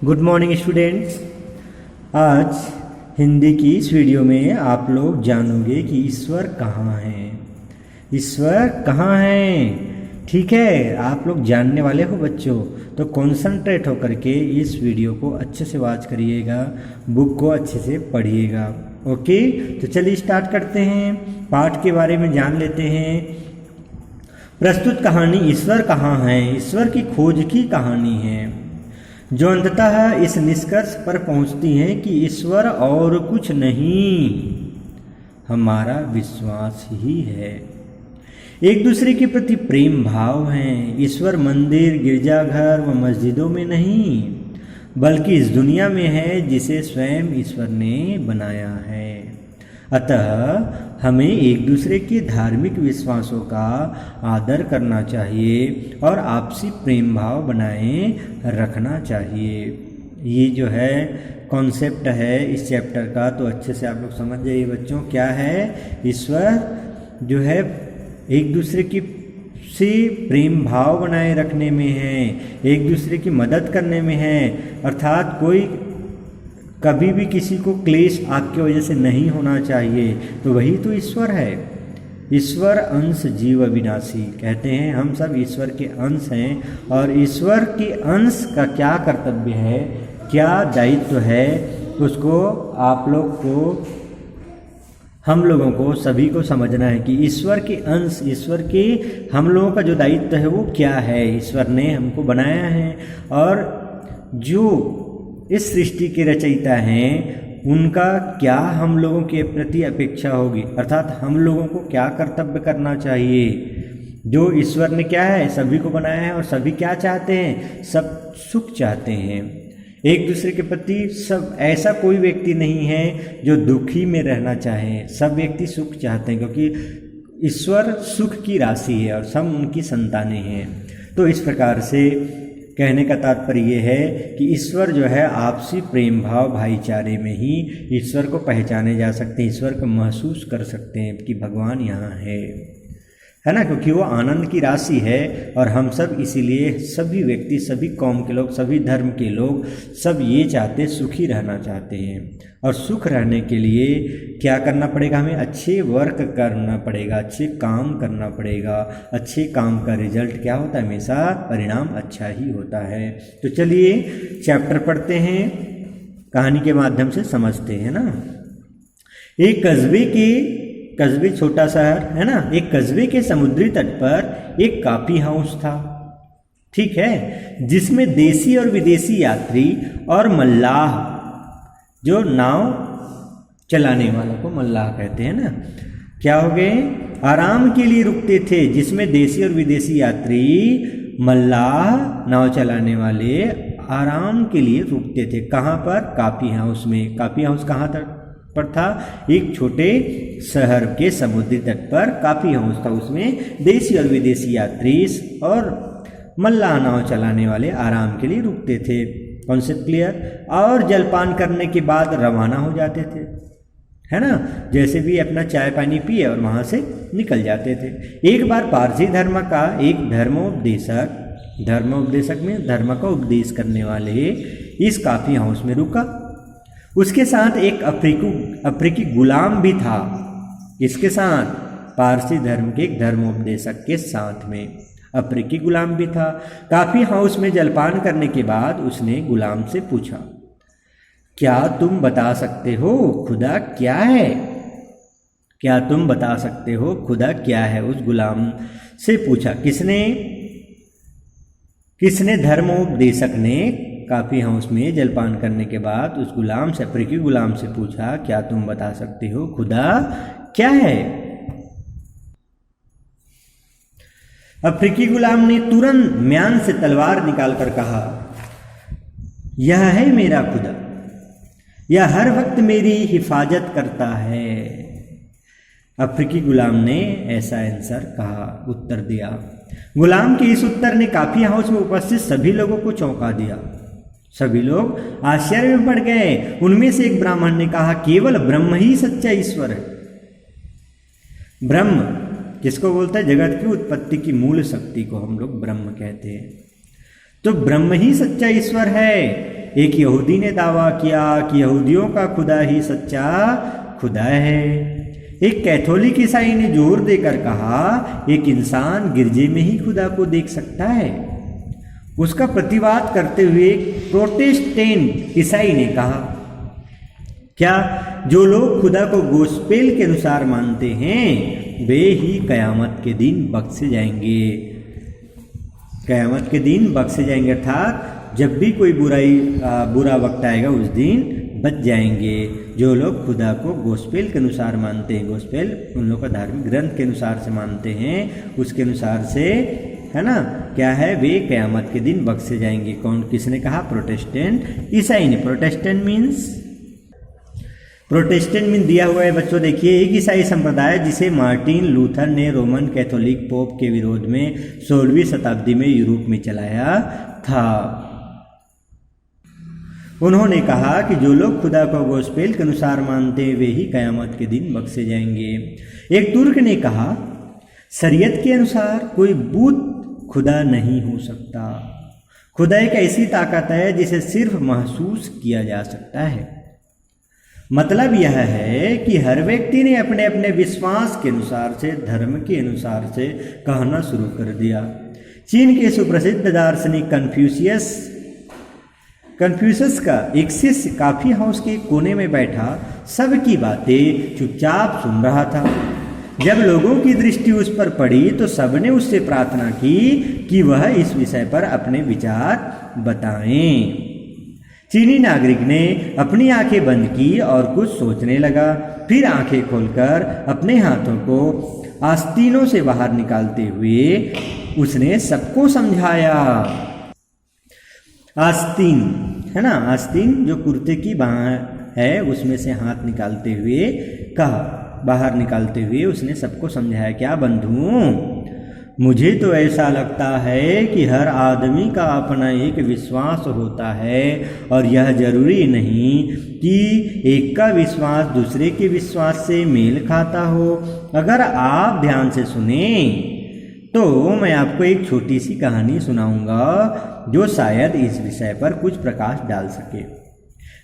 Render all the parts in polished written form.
Good morning students. आज हिंदी की इस वीडियो में आप लोग जानोगे कि ईश्वर कहाँ हैं। ईश्वर कहाँ हैं, ठीक है, आप लोग जानने वाले हो बच्चों। तो कॉन्संट्रेट होकर के इस वीडियो को अच्छे से वॉच करिएगा, बुक को अच्छे से पढ़िएगा। ओके, तो चलिए स्टार्ट करते हैं, पाठ के बारे में जान लेते हैं। प्रस्तुत कहानी ईश्वर कहाँ है, ईश्वर की खोज की कहानी है, जो अंततः इस निष्कर्ष पर पहुंचती है कि ईश्वर और कुछ नहीं, हमारा विश्वास ही है। एक दूसरे के प्रति प्रेम भाव है। ईश्वर मंदिर, गिरजाघर व मस्जिदों में नहीं, बल्कि इस दुनिया में है जिसे स्वयं ईश्वर ने बनाया है। अतः हमें एक दूसरे के धार्मिक विश्वासों का आदर करना चाहिए और आपसी प्रेम भाव बनाए रखना चाहिए। ये जो है कॉन्सेप्ट है इस चैप्टर का, तो अच्छे से आप लोग समझ जाइए बच्चों। क्या है, ईश्वर जो है एक दूसरे की से प्रेम भाव बनाए रखने में है, एक दूसरे की मदद करने में है। अर्थात कोई कभी भी किसी को क्लेश आग की वजह से नहीं होना चाहिए, तो वही तो ईश्वर है। ईश्वर अंश जीव अविनाशी, कहते हैं हम सब ईश्वर के अंश हैं, और ईश्वर के अंश का क्या कर्तव्य है, क्या दायित्व है, उसको आप लोग को, हम लोगों को सभी को समझना है कि ईश्वर के अंश, ईश्वर के हम लोगों का जो दायित्व है वो क्या है। ईश्वर ने हमको बनाया है, और जो इस सृष्टि के रचयिता हैं उनका क्या हम लोगों के प्रति अपेक्षा होगी, अर्थात हम लोगों को क्या कर्तव्य करना चाहिए। जो ईश्वर ने क्या है, सभी को बनाया है, और सभी क्या चाहते हैं, सब सुख चाहते हैं एक दूसरे के प्रति। सब, ऐसा कोई व्यक्ति नहीं है जो दुखी में रहना चाहे, सब व्यक्ति सुख चाहते हैं, क्योंकि ईश्वर सुख की राशि है और सब उनकी संतानें हैं। तो इस प्रकार से कहने का तात्पर्य ये है कि ईश्वर जो है आपसी प्रेम भाव भाईचारे में ही ईश्वर को पहचाने जा सकते हैं, ईश्वर को महसूस कर सकते हैं कि भगवान यहाँ है ना, क्योंकि वो आनंद की राशि है। और हम सब इसीलिए सभी व्यक्ति, सभी कौम के लोग, सभी धर्म के लोग सब ये चाहते, सुखी रहना चाहते हैं। और सुख रहने के लिए क्या करना पड़ेगा, हमें अच्छे वर्क करना पड़ेगा, अच्छे काम करना पड़ेगा। अच्छे काम का रिजल्ट क्या होता है, हमेशा परिणाम अच्छा ही होता है। तो चलिए चैप्टर पढ़ते हैं, कहानी के माध्यम से समझते हैं ना। एक कस्बे छोटा शहर है ना, एक कस्बे के समुद्री तट पर एक कॉफी हाउस था, ठीक है, जिसमें देसी और विदेशी यात्री और मल्लाह, जो नाव चलाने वालों को मल्लाह कहते हैं ना, क्या हो गए, आराम के लिए रुकते थे। जिसमें देसी और विदेशी यात्री, मल्लाह, नाव चलाने वाले आराम के लिए रुकते थे। कहाँ पर, कॉफी हाउस में। कॉफी हाउस कहाँ पर था, एक छोटे शहर के समुद्री तट पर कॉफी हाउस था। उसमें देसी और विदेशी यात्री और मल्लाह नाव चलाने वाले आराम के लिए रुकते थे। Concept clear. और जलपान करने के बाद रवाना हो जाते थे, है ना, जैसे भी अपना चाय पानी पिए और वहाँ से निकल जाते थे। एक बार पारसी धर्म का एक धर्मोपदेशक में धर्म का उपदेश करने वाले इस कॉफी हाउस में रुका। उसके साथ एक अफ्रीकी गुलाम भी था। इसके साथ, पारसी धर्म के एक धर्मोपदेशक के साथ में अफ्रीकी गुलाम भी था। कॉफी हाउस में जलपान करने के बाद उसने गुलाम से पूछा, क्या तुम बता सकते हो खुदा क्या है? क्या तुम बता सकते हो खुदा क्या है? उस गुलाम से पूछा। किसने धर्मोपदेशक ने कॉफी हाउस में जलपान करने के बाद उस गुलाम से, अफ्रीकी गुलाम से पूछा, क्या तुम बता सकते हो खुदा क्या है? अफ्रीकी गुलाम ने तुरंत म्यान से तलवार निकालकर कहा, यह है मेरा खुदा, यह हर वक्त मेरी हिफाजत करता है। अफ्रीकी गुलाम ने ऐसा आंसर कहा, उत्तर दिया। गुलाम के इस उत्तर ने कॉफी हाउस में उपस्थित सभी लोगों को चौंका दिया। सभी लोग आश्चर्य में पड़ गए। उनमें से एक ब्राह्मण ने कहा, केवल ब्रह्म ही सच्चा ईश्वर है। ब्रह्म किसको बोलता है, जगत की उत्पत्ति की मूल शक्ति को हम लोग ब्रह्म कहते हैं। तो ब्रह्म ही सच्चा ईश्वर है। एक यहूदी ने दावा किया कि यहूदियों का खुदा ही सच्चा खुदा है। एक कैथोलिक ईसाई ने जोर देकर कहा एक इंसान गिरजे में ही खुदा को देख सकता है। उसका प्रतिवाद करते हुए प्रोटेस्टेंट ईसाई ने कहा क्या जो लोग खुदा को गोस्पेल के अनुसार मानते हैं वे ही कयामत के दिन बख्शे जाएंगे। कयामत के दिन बख्शे जाएंगे अर्थात जब भी कोई बुरा वक्त आएगा उस दिन बच जाएंगे। जो लोग खुदा को गोस्पेल के अनुसार मानते हैं, गोस्पेल उन लोगों का धार्मिक ग्रंथ के अनुसार से मानते हैं, उसके अनुसार से है ना क्या है वे कयामत के दिन बख्शे जाएंगे। कौन किसने कहा? प्रोटेस्टेंट ईसाई ने। प्रोटेस्टेंट मीन दिया हुआ है बच्चों, देखिए एक ईसाई संप्रदाय जिसे मार्टिन लूथर ने रोमन कैथोलिक पोप के विरोध में 16वीं शताब्दी में यूरोप में चलाया था। उन्होंने कहा कि जो लोग खुदा को गोस्पेल के अनुसार मानते हैं वे ही कयामत के दिन बख्शे जाएंगे। एक तुर्क ने कहा शरीयत के अनुसार कोई बुत खुदा नहीं हो सकता। खुदा एक ऐसी ताकत है जिसे सिर्फ महसूस किया जा सकता है। मतलब यह है कि हर व्यक्ति ने अपने अपने विश्वास के अनुसार से, धर्म के अनुसार से कहना शुरू कर दिया। चीन के सुप्रसिद्ध दार्शनिक कन्फ्यूशस का एक शिष्य कॉफी हाउस के कोने में बैठा सबकी बातें चुपचाप सुन रहा था। जब लोगों की दृष्टि उस पर पड़ी तो सबने उससे प्रार्थना की कि वह इस विषय पर अपने विचार बताएं। चीनी नागरिक ने अपनी आंखें बंद की और कुछ सोचने लगा। फिर आंखें खोलकर अपने हाथों को आस्तीनों से बाहर निकालते हुए उसने सबको समझाया। आस्तीन है ना, आस्तीन जो कुर्ते की बाह है उसमें से हाथ निकालते हुए कहा, बाहर निकालते हुए उसने सबको समझाया। क्या बंधुओं, मुझे तो ऐसा लगता है कि हर आदमी का अपना एक विश्वास होता है और यह जरूरी नहीं कि एक का विश्वास दूसरे के विश्वास से मेल खाता हो। अगर आप ध्यान से सुने तो मैं आपको एक छोटी सी कहानी सुनाऊंगा जो शायद इस विषय पर कुछ प्रकाश डाल सके।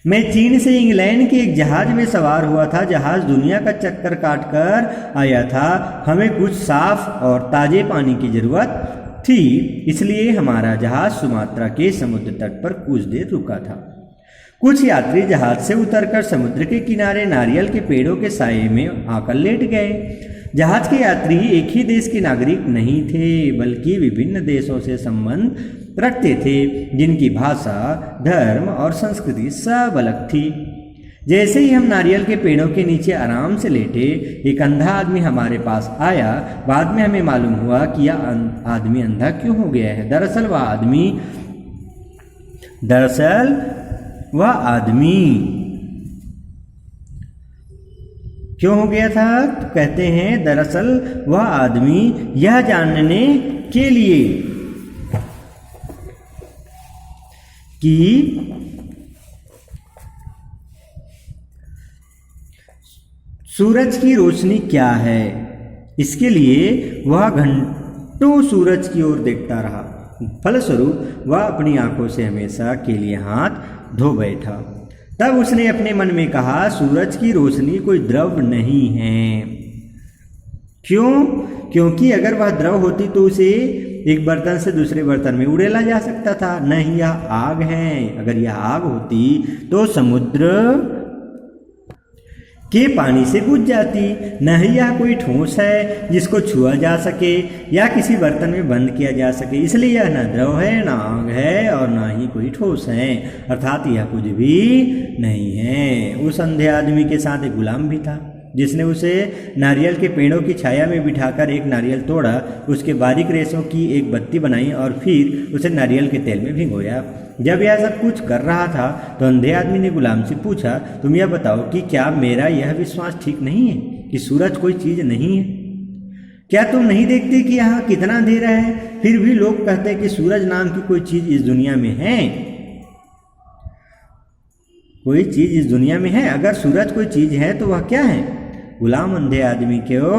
मैं चीन से इंग्लैंड के एक जहाज में सवार हुआ था। जहाज दुनिया का चक्कर काटकर आया था। हमें कुछ साफ और ताजे पानी की जरूरत थी, इसलिए हमारा जहाज सुमात्रा के समुद्र तट पर कुछ देर रुका था। कुछ यात्री जहाज से उतरकर समुद्र के किनारे नारियल के पेड़ों के साये में आकर लेट गए। जहाज के यात्री एक ही देश के नागरिक नहीं थे बल्कि विभिन्न देशों से संबंध रखते थे, जिनकी भाषा, धर्म और संस्कृति सब अलग थी। जैसे ही हम नारियल के पेड़ों के नीचे आराम से लेटे, एक अंधा आदमी हमारे पास आया। बाद में हमें मालूम हुआ कि यह आदमी अंधा क्यों हो गया है। दरअसल वह आदमी क्यों हो गया था? तो कहते हैं दरअसल वह आदमी यह जानने के लिए कि सूरज की रोशनी क्या है, इसके लिए वह घंटों सूरज की ओर देखता रहा। फलस्वरूप वह अपनी आंखों से हमेशा के लिए हाथ धो बैठा। तब उसने अपने मन में कहा, सूरज की रोशनी कोई द्रव नहीं है। क्यों? क्योंकि अगर वह द्रव होती तो उसे एक बर्तन से दूसरे बर्तन में उड़ेला जा सकता था। नहीं, यह आग है। अगर यह आग होती तो समुद्र के पानी से बुझ जाती। न ही यह कोई ठोस है जिसको छुआ जा सके या किसी बर्तन में बंद किया जा सके, इसलिए यह न द्रव है, न आग है और न ही कोई ठोस है, अर्थात यह कुछ भी नहीं है। उस अंधे आदमी के साथ एक गुलाम भी था जिसने उसे नारियल के पेड़ों की छाया में बिठाकर एक नारियल तोड़ा, उसके बारीक रेशों की एक बत्ती बनाई और फिर उसे नारियल के तेल में भिगोया। जब यह सब कुछ कर रहा था तो अंधे आदमी ने गुलाम से पूछा, तुम यह बताओ कि क्या मेरा यह विश्वास ठीक नहीं है कि सूरज कोई चीज नहीं है? क्या तुम नहीं देखते कि यहाँ कितना अंधेरा है? फिर भी लोग कहते हैं कि सूरज नाम की कोई चीज इस दुनिया में है। कोई चीज इस दुनिया में है। अगर सूरज कोई चीज है तो वह क्या है? गुलाम अंधे आदमी को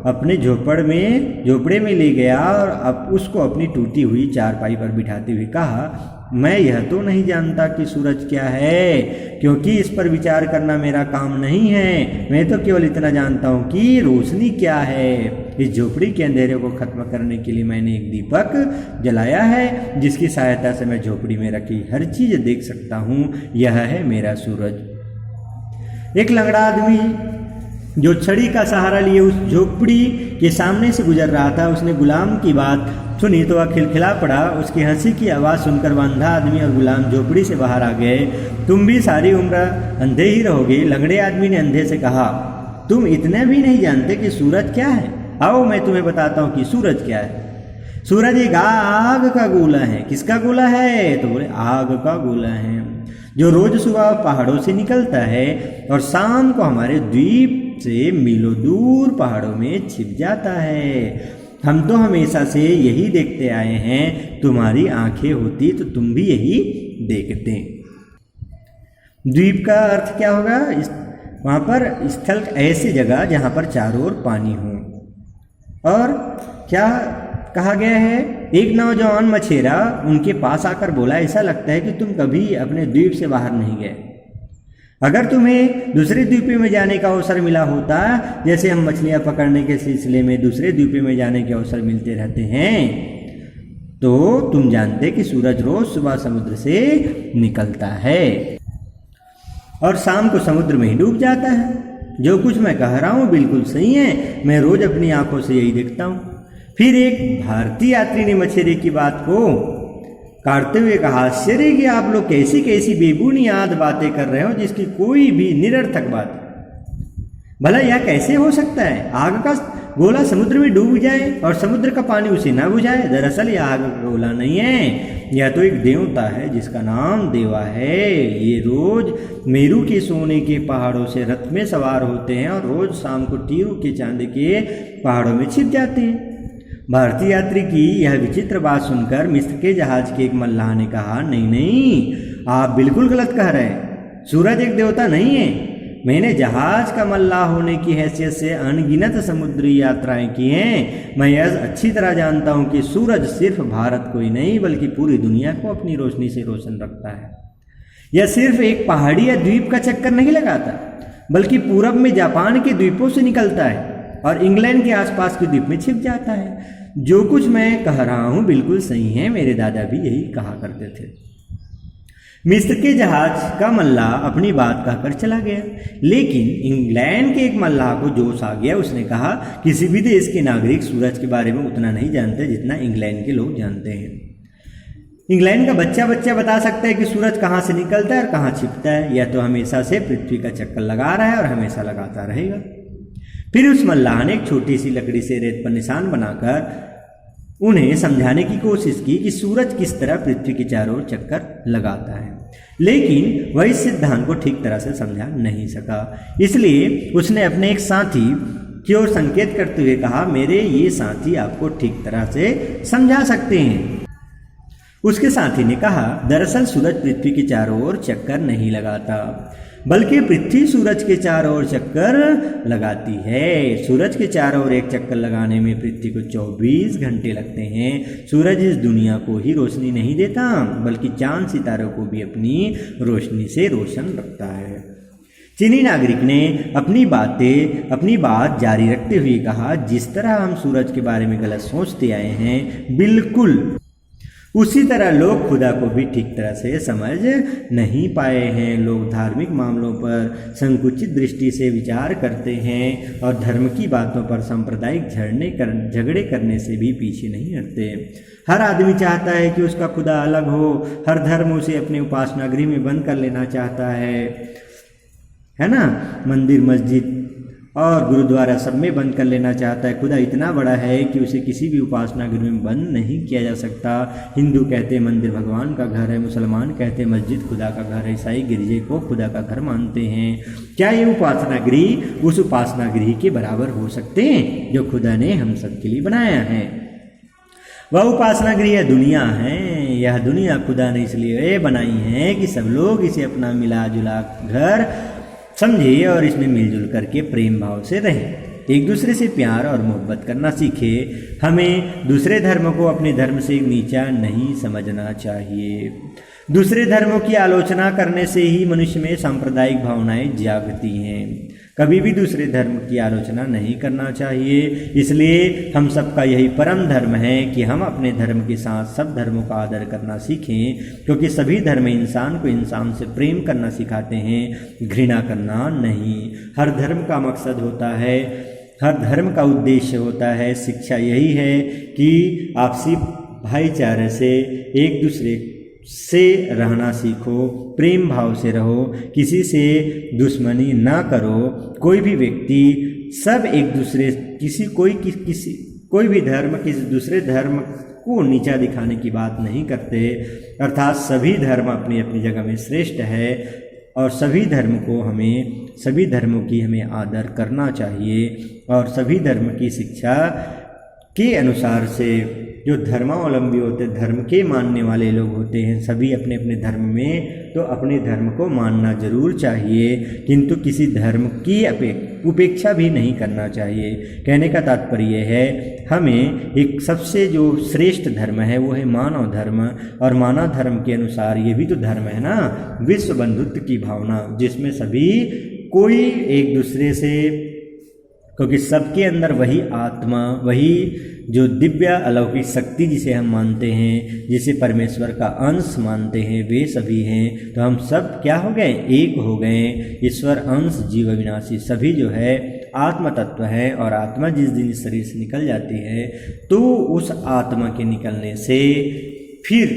अपने झोपड़े में ले गया और अब उसको अपनी टूटी हुई चारपाई पर बिठाते हुए कहा, मैं यह तो नहीं जानता कि सूरज क्या है, क्योंकि इस पर विचार करना मेरा काम नहीं है। मैं तो केवल इतना जानता हूँ कि रोशनी क्या है। इस झोपड़ी के अंधेरे को खत्म करने के लिए मैंने एक दीपक जलाया है, जिसकी सहायता से मैं झोपड़ी में रखी हर चीज देख सकता हूँ। यह है मेरा सूरज। एक लंगड़ा आदमी जो छड़ी का सहारा लिए उस झोपड़ी के सामने से गुजर रहा था, उसने गुलाम की बात सुनी तो वह खिलखिला पड़ा। उसकी हंसी की आवाज़ सुनकर वह अंधा आदमी और गुलाम झोपड़ी से बाहर आ गए। तुम भी सारी उम्र अंधे ही रहोगे, लंगड़े आदमी ने अंधे से कहा। तुम इतना भी नहीं जानते कि सूरज क्या है? आओ मैं तुम्हें बताता हूँ कि सूरज क्या है। सूरज एक आग का गोला है। किसका गोला है? तो बोले आग का गोला है, जो रोज सुबह पहाड़ों से निकलता है और शाम को हमारे द्वीप से मीलों दूर पहाड़ों में छिप जाता है। हम तो हमेशा से यही देखते आए हैं। तुम्हारी आंखें होती तो तुम भी यही देखते। द्वीप का अर्थ क्या होगा? वहाँ पर स्थल ऐसी जगह जहाँ पर चारों ओर पानी हो। और क्या कहा गया है? एक नौजवान मछेरा उनके पास आकर बोला, ऐसा लगता है कि तुम कभी अपने द्वीप से बाहर नहीं गए। अगर तुम्हें दूसरे द्वीपों में जाने का अवसर मिला होता, जैसे हम मछलियां पकड़ने के सिलसिले में दूसरे द्वीपों में जाने के अवसर मिलते रहते हैं, तो तुम जानते कि सूरज रोज सुबह समुद्र से निकलता है और शाम को समुद्र में ही डूब जाता है। जो कुछ मैं कह रहा हूँ बिल्कुल सही है। मैं रोज अपनी आंखों से यही देखता हूँ। फिर एक भारतीय यात्री ने मछेरे की बात को काटते हुए कहा, आश्चर्य कि आप लोग कैसी कैसी बेबुनियाद बातें कर रहे हो, जिसकी कोई भी निरर्थक बात। भला यह कैसे हो सकता है? आग का गोला समुद्र में डूब जाए और समुद्र का पानी उसे ना बुझाए। दरअसल यह आग का गोला नहीं है, यह तो एक देवता है जिसका नाम देवा है। ये रोज मेरू के सोने के पहाड़ों से रथ में सवार होते हैं और रोज शाम को टीरू के चांदी के पहाड़ों में छिप जाते हैं। भारतीय यात्री की यह विचित्र बात सुनकर मिस्र के जहाज के एक मल्लाह ने कहा, नहीं नहीं, आप बिल्कुल गलत कह रहे हैं। सूरज एक देवता नहीं है। मैंने जहाज का मल्लाह होने की हैसियत से अनगिनत समुद्री यात्राएं की हैं। मैं यह अच्छी तरह जानता हूं कि सूरज सिर्फ भारत को ही नहीं बल्कि पूरी दुनिया को अपनी रोशनी से रोशन रखता है। यह सिर्फ एक पहाड़ी या द्वीप का चक्कर नहीं लगाता, बल्कि पूरब में जापान के द्वीपों से निकलता है और इंग्लैंड के आसपास के द्वीप में छिप जाता है। जो कुछ मैं कह रहा हूं बिल्कुल सही है। मेरे दादा भी यही कहा करते थे। मिस्र के जहाज का मल्लाह अपनी बात कहकर चला गया, लेकिन इंग्लैंड के एक मल्लाह को जोश आ गया। उसने कहा, किसी भी देश के नागरिक सूरज के बारे में उतना नहीं जानते जितना इंग्लैंड के लोग जानते हैं। इंग्लैंड का बच्चा बता सकता है कि सूरज कहाँ से निकलता है और कहाँ छिपता है। यह तो हमेशा से पृथ्वी का चक्कर लगा रहा है और हमेशा लगाता रहेगा। फिर उस मल्लाह ने एक छोटी सी लकड़ी से रेत पर निशान बनाकर उन्हें समझाने की कोशिश की कि सूरज किस तरह पृथ्वी के चारों ओर चक्कर लगाता है, लेकिन वह इस सिद्धांत को ठीक तरह से समझा नहीं सका। इसलिए उसने अपने एक साथी की ओर संकेत करते हुए कहा, मेरे ये साथी आपको ठीक तरह से समझा सकते हैं। उसके साथी ने कहा, दरअसल सूरज पृथ्वी के चारों ओर चक्कर नहीं लगाता, बल्कि पृथ्वी सूरज के चारों ओर चक्कर लगाती है। सूरज के चारों ओर एक चक्कर लगाने में पृथ्वी को 24 घंटे लगते हैं। सूरज इस दुनिया को ही रोशनी नहीं देता, बल्कि चांद सितारों को भी अपनी रोशनी से रोशन रखता है। चीनी नागरिक ने अपनी बात जारी रखते हुए कहा, जिस तरह हम सूरज के बारे में गलत सोचते आए हैं, बिल्कुल उसी तरह लोग खुदा को भी ठीक तरह से समझ नहीं पाए हैं। लोग धार्मिक मामलों पर संकुचित दृष्टि से विचार करते हैं और धर्म की बातों पर सांप्रदायिक झगड़े करने से भी पीछे नहीं हटते। हर आदमी चाहता है कि उसका खुदा अलग हो। हर धर्म उसे अपने उपासना गृह में बंद कर लेना चाहता है ना। मंदिर, मस्जिद और गुरुद्वारा सब में बंद कर लेना चाहता है। खुदा इतना बड़ा है कि उसे किसी भी उपासना गृह में बंद नहीं किया जा सकता। हिंदू कहते हैं मंदिर भगवान का घर है, मुसलमान कहते हैं मस्जिद खुदा का घर है, ईसाई गिरजे को खुदा का घर मानते हैं। क्या ये उपासना गृह उस उपासना गृह के बराबर हो सकते हैं जो खुदा ने हम सब के लिए बनाया है? वह उपासना गृह दुनिया है। यह दुनिया खुदा ने इसलिए बनाई है कि सब लोग इसे अपना मिला जुला घर समझे और इसमें मिलजुल करके प्रेम भाव से रहें। एक दूसरे से प्यार और मोहब्बत करना सीखे। हमें दूसरे धर्म को अपने धर्म से नीचा नहीं समझना चाहिए। दूसरे धर्मों की आलोचना करने से ही मनुष्य में सांप्रदायिक भावनाएं जागती हैं। कभी भी दूसरे धर्म की आलोचना नहीं करना चाहिए। इसलिए हम सबका यही परम धर्म है कि हम अपने धर्म के साथ सब धर्मों का आदर करना सीखें, क्योंकि सभी धर्म इंसान को इंसान से प्रेम करना सिखाते हैं, घृणा करना नहीं। हर धर्म का मकसद होता है, हर धर्म का उद्देश्य होता है, शिक्षा यही है कि आपसी भाईचारे से एक दूसरे से रहना सीखो, प्रेम भाव से रहो, किसी से दुश्मनी ना करो। कोई भी व्यक्ति सब एक दूसरे कोई भी धर्म किसी दूसरे धर्म को नीचा दिखाने की बात नहीं करते। अर्थात सभी धर्म अपनी अपनी जगह में श्रेष्ठ है और सभी धर्मों की हमें आदर करना चाहिए। और सभी धर्म की शिक्षा के अनुसार से जो धर्मावलंबी होते, धर्म के मानने वाले लोग होते हैं, सभी अपने अपने धर्म में तो अपने धर्म को मानना जरूर चाहिए, किंतु किसी धर्म की उपेक्षा भी नहीं करना चाहिए। कहने का तात्पर्य है हमें एक सबसे जो श्रेष्ठ धर्म है वो है मानव धर्म, और मानव धर्म के अनुसार ये भी तो धर्म है ना, विश्व बंधुत्व की भावना, जिसमें सभी कोई एक दूसरे से, क्योंकि सबके अंदर वही आत्मा, वही जो दिव्य अलौकिक शक्ति जिसे हम मानते हैं, जिसे परमेश्वर का अंश मानते हैं, वे सभी हैं। तो हम सब क्या हो गए, एक हो गए। ईश्वर अंश जीव अविनाशी सभी जो है आत्म तत्व है, और आत्मा जिस दिन इस शरीर से निकल जाती है तो उस आत्मा के निकलने से फिर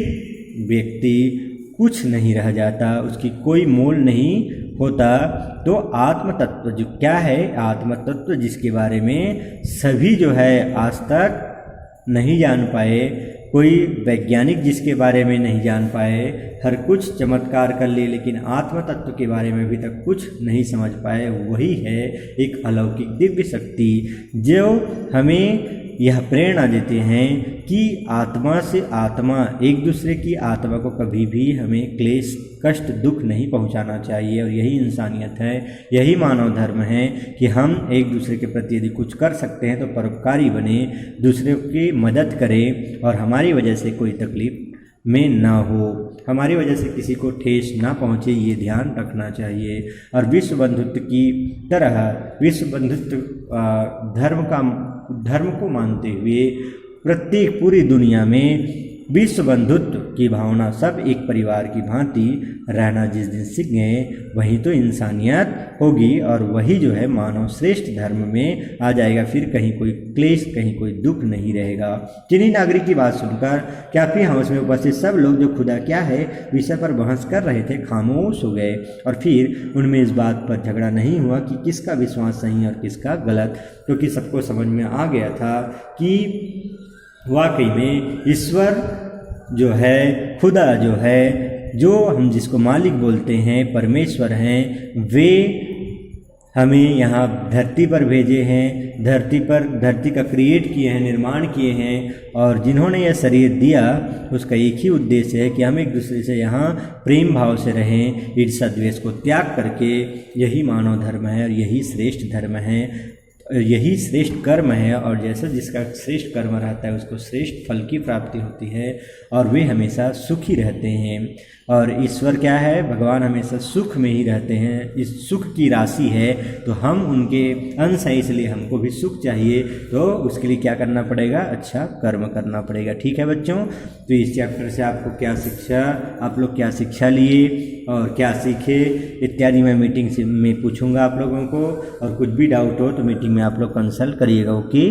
व्यक्ति कुछ नहीं रह जाता, उसकी कोई मोल नहीं होता। तो आत्म तत्व जो क्या है, आत्म तत्व जिसके बारे में सभी जो है आज तक नहीं जान पाए, कोई वैज्ञानिक जिसके बारे में नहीं जान पाए, हर कुछ चमत्कार कर लिए लेकिन आत्म तत्व के बारे में अभी तक कुछ नहीं समझ पाए, वही है एक अलौकिक दिव्य शक्ति जो हमें यह प्रेरणा देते हैं कि आत्मा से आत्मा, एक दूसरे की आत्मा को कभी भी हमें क्लेश, कष्ट, दुख नहीं पहुंचाना चाहिए। और यही इंसानियत है, यही मानव धर्म है कि हम एक दूसरे के प्रति यदि कुछ कर सकते हैं तो परोपकारी बने, दूसरे की मदद करें और हमारी वजह से कोई तकलीफ में ना हो, हमारी वजह से किसी को ठेस ना पहुँचे, ये ध्यान रखना चाहिए। और विश्व बंधुत्व की तरह विश्व बंधुत्व धर्म को मानते हुए प्रत्येक पूरी दुनिया में विश्व बंधुत्व की भावना, सब एक परिवार की भांति रहना जिस दिन सीख गए, वही तो इंसानियत होगी और वही जो है मानव श्रेष्ठ धर्म में आ जाएगा। फिर कहीं कोई क्लेश, कहीं कोई दुख नहीं रहेगा। चीनी नागरिक की बात सुनकर कैफे हाउस में उपस्थित सब लोग जो खुदा क्या है विषय पर बहस कर रहे थे खामोश हो गए, और फिर उनमें इस बात पर झगड़ा नहीं हुआ कि किसका विश्वास सही और किसका गलत, क्योंकि सबको समझ में आ गया था कि वाकई में ईश्वर जो है, खुदा जो है, जो हम जिसको मालिक बोलते हैं, परमेश्वर हैं, वे हमें यहाँ धरती पर भेजे हैं, धरती का क्रिएट किए हैं, निर्माण किए हैं, और जिन्होंने यह शरीर दिया उसका एक ही उद्देश्य है कि हम एक दूसरे से यहाँ प्रेम भाव से रहें, ईर्ष्या द्वेष को त्याग करके। यही मानव धर्म है और यही श्रेष्ठ धर्म है, यही श्रेष्ठ कर्म है, और जैसा जिसका श्रेष्ठ कर्म रहता है उसको श्रेष्ठ फल की प्राप्ति होती है और वे हमेशा सुखी रहते हैं। और ईश्वर क्या है, भगवान हमेशा सुख में ही रहते हैं, इस सुख की राशि है, तो हम उनके अंश हैं, इसलिए हमको भी सुख चाहिए। तो उसके लिए क्या करना पड़ेगा, अच्छा कर्म करना पड़ेगा। ठीक है बच्चों, तो इस चैप्टर से आपको क्या शिक्षा, आप लोग क्या शिक्षा लिए और क्या सीखे इत्यादि मैं मीटिंग में पूछूंगा आप लोगों को, और कुछ भी डाउट हो तो मीटिंग में आप लोग कंसल्ट करिएगा। ओके।